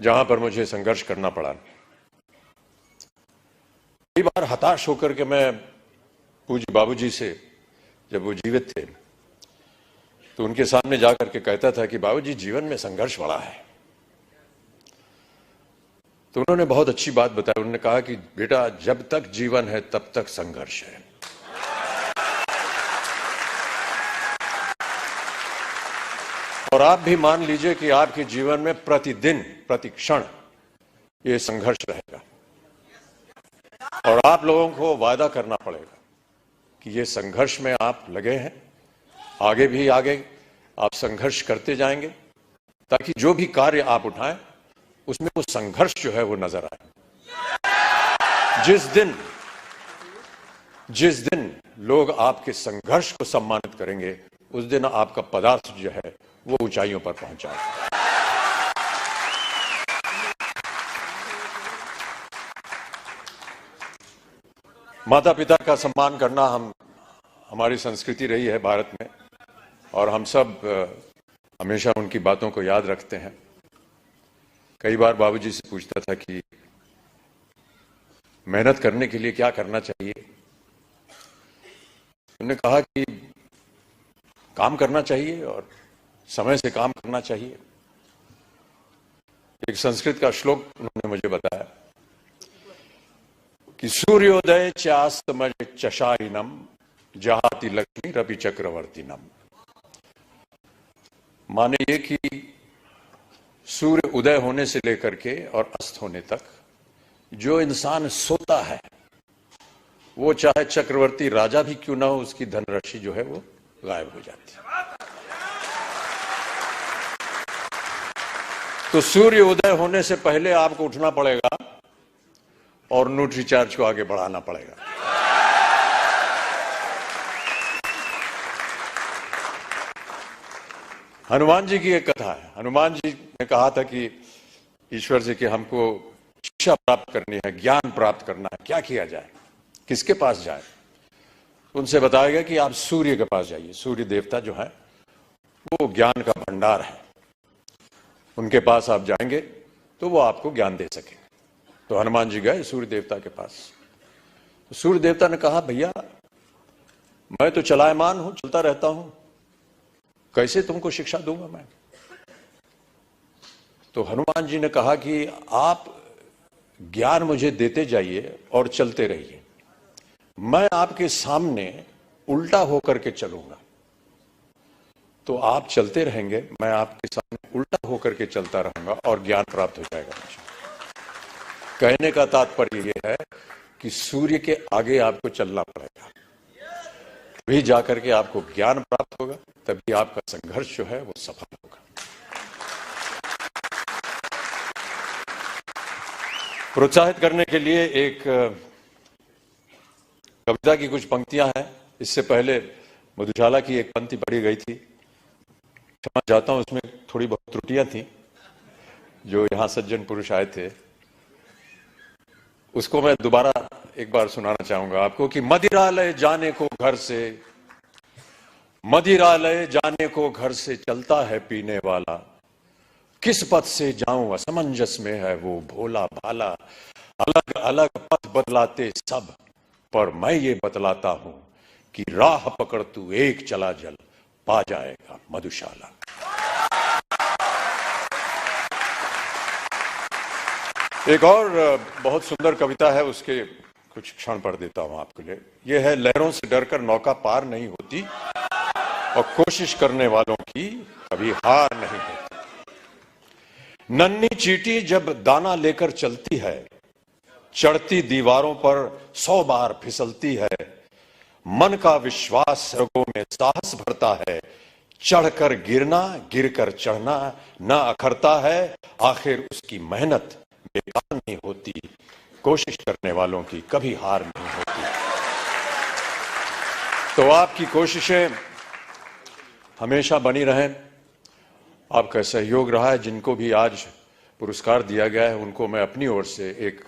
जहां पर मुझे संघर्ष करना पड़ा। कई बार हताश होकर के मैं पूज्य बाबूजी से, जब वो जीवित थे, तो उनके सामने जाकर के कहता था कि बाबूजी जीवन में संघर्ष बड़ा है। तो उन्होंने बहुत अच्छी बात बताई। उन्होंने कहा कि बेटा, जब तक जीवन है तब तक संघर्ष है। और आप भी मान लीजिए कि आपके जीवन में प्रतिदिन, प्रतिक्षण ये संघर्ष रहेगा। और आप लोगों को वादा करना पड़ेगा कि ये संघर्ष में आप लगे हैं, आगे भी आगे आप संघर्ष करते जाएंगे, ताकि जो भी कार्य आप उठाएं उसमें वो संघर्ष जो है वो नजर आए। जिस दिन लोग आपके संघर्ष को सम्मानित करेंगे, उस दिन आपका पदार्थ जो है वो ऊंचाइयों पर पहुंचा। माता पिता का सम्मान करना हमारी संस्कृति रही है भारत में, और हम सब हमेशा उनकी बातों को याद रखते हैं। कई बार बाबूजी से पूछता था कि मेहनत करने के लिए क्या करना चाहिए। उन्होंने कहा कि काम करना चाहिए और समय से काम करना चाहिए। एक संस्कृत का श्लोक उन्होंने मुझे बताया कि सूर्योदय चास्तमय चशाइनम जहाति लक्ष्मी रवि चक्रवर्तीनम। माने ये कि सूर्य उदय होने से लेकर के और अस्त होने तक जो इंसान सोता है, वो चाहे चक्रवर्ती राजा भी क्यों ना हो, उसकी धनराशि जो है वो गायब हो जाती है। तो सूर्य उदय होने से पहले आपको उठना पड़ेगा और न्यूट्रीचार्ज को आगे बढ़ाना पड़ेगा। हनुमान जी की एक कथा है। हनुमान जी ने कहा था कि ईश्वर से कि हमको शिक्षा प्राप्त करनी है, ज्ञान प्राप्त करना है, क्या किया जाए, किसके पास जाए। उनसे बताया गया कि आप सूर्य के पास जाइए। सूर्य देवता जो है वो ज्ञान का भंडार है, उनके पास आप जाएंगे तो वो आपको ज्ञान दे सके। तो हनुमान जी गए सूर्य देवता के पास। तो सूर्य देवता ने कहा, भैया मैं तो चलायमान हूं, चलता रहता हूं, कैसे तुमको शिक्षा दूंगा मैं। तो हनुमान जी ने कहा कि आप ज्ञान मुझे देते जाइए और चलते रहिए, मैं आपके सामने उल्टा होकर के चलूंगा। तो आप चलते रहेंगे, मैं आपके सामने उल्टा होकर के चलता रहूंगा और ज्ञान प्राप्त हो जाएगा मुझे। कहने का तात्पर्य यह है कि सूर्य के आगे आपको चलना पड़ेगा, तभी जाकर के आपको ज्ञान प्राप्त होगा, तभी आपका संघर्ष जो है वो सफल होगा। प्रोत्साहित करने के लिए एक कविता की कुछ पंक्तियां हैं। इससे पहले मधुशाला की एक पंक्ति पढ़ी गई थी, क्षमा चाहता हूं, उसमें थोड़ी बहुत त्रुटियां थी। जो यहां सज्जन पुरुष आए थे, उसको मैं दोबारा एक बार सुनाना चाहूंगा आपको कि मदिरालय जाने को घर से, मदिरालय जाने को घर से चलता है पीने वाला, किस पथ से जाऊं असमंजस में है वो भोला भाला, अलग अलग पथ बदलाते सब, पर मैं ये बतलाता हूं कि राह पकड़ तू एक चला जल, पा जाएगा मधुशाला। एक और बहुत सुंदर कविता है, उसके कुछ क्षण पढ़ देता हूं आपके लिए। यह है, लहरों से डरकर नौका पार नहीं होती और कोशिश करने वालों की कभी हार नहीं होती। नन्ही चींटी जब दाना लेकर चलती है, चढ़ती दीवारों पर 100 बार फिसलती है, मन का विश्वास रगों में साहस भरता है, चढ़कर गिरना गिरकर चढ़ना न अखरता है, आखिर उसकी मेहनत बेकार नहीं होती, कोशिश करने वालों की कभी हार नहीं होती। तो आपकी कोशिशें हमेशा बनी रहें। आपका सहयोग रहा है। जिनको भी आज पुरस्कार दिया गया है, उनको मैं अपनी ओर से एक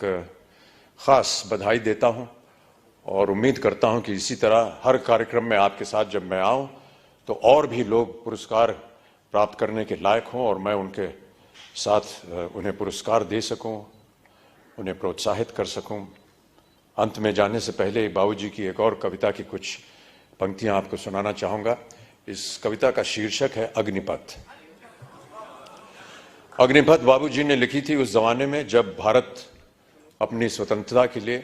खास बधाई देता हूं और उम्मीद करता हूं कि इसी तरह हर कार्यक्रम में आपके साथ जब मैं आऊं तो और भी लोग पुरस्कार प्राप्त करने के लायक हों और मैं उनके साथ उन्हें पुरस्कार दे सकूं, उन्हें प्रोत्साहित कर सकूं। अंत में जाने से पहले बाबूजी की एक और कविता की कुछ पंक्तियां आपको सुनाना चाहूंगा। इस कविता का शीर्षक है अग्निपथ। अग्निपथ बाबूजी ने लिखी थी उस जमाने में जब भारत अपनी स्वतंत्रता के लिए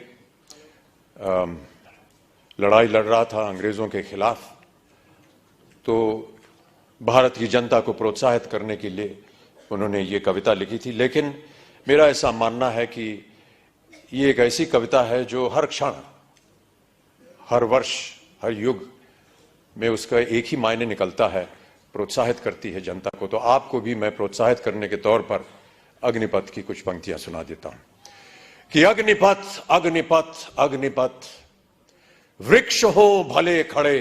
लड़ाई लड़ रहा था अंग्रेजों के खिलाफ। तो भारत की जनता को प्रोत्साहित करने के लिए उन्होंने ये कविता लिखी थी। लेकिन मेरा ऐसा मानना है कि ये एक ऐसी कविता है जो हर क्षण, हर वर्ष, हर युग में उसका एक ही मायने निकलता है, प्रोत्साहित करती है जनता को। तो आपको भी मैं प्रोत्साहित करने के तौर पर अग्निपथ की कुछ पंक्तियां सुना देता हूं कि अग्निपथ अग्निपथ अग्निपथ, वृक्ष हो भले खड़े,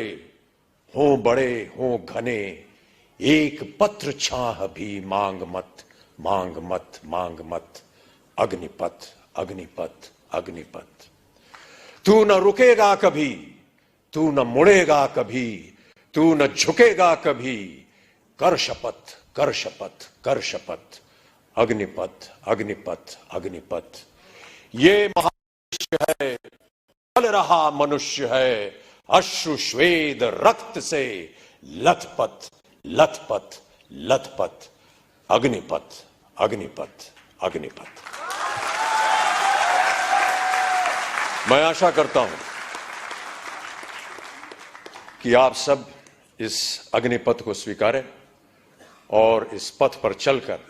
हो बड़े हो घने, एक पत्र छाह भी मांग मत मांग मत मांग मत। अग्निपथ अग्निपथ अग्निपथ, तू न रुकेगा कभी, तू न मुड़ेगा कभी, तू न झुकेगा कभी, कर शपथ कर शपथ कर शपथ। अग्निपथ अग्निपथ अग्निपथ, ये महामनुष्य है, चल रहा मनुष्य है, अश्रु श्वेद रक्त से लथपथ लथपथ लथपथ। अग्निपथ अग्निपथ अग्निपथ। मैं आशा करता हूं कि आप सब इस अग्निपथ को स्वीकारें और इस पथ पर चलकर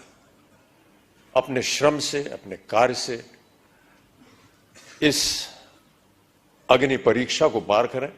अपने श्रम से, अपने कार्य से इस अग्नि परीक्षा को पार करें।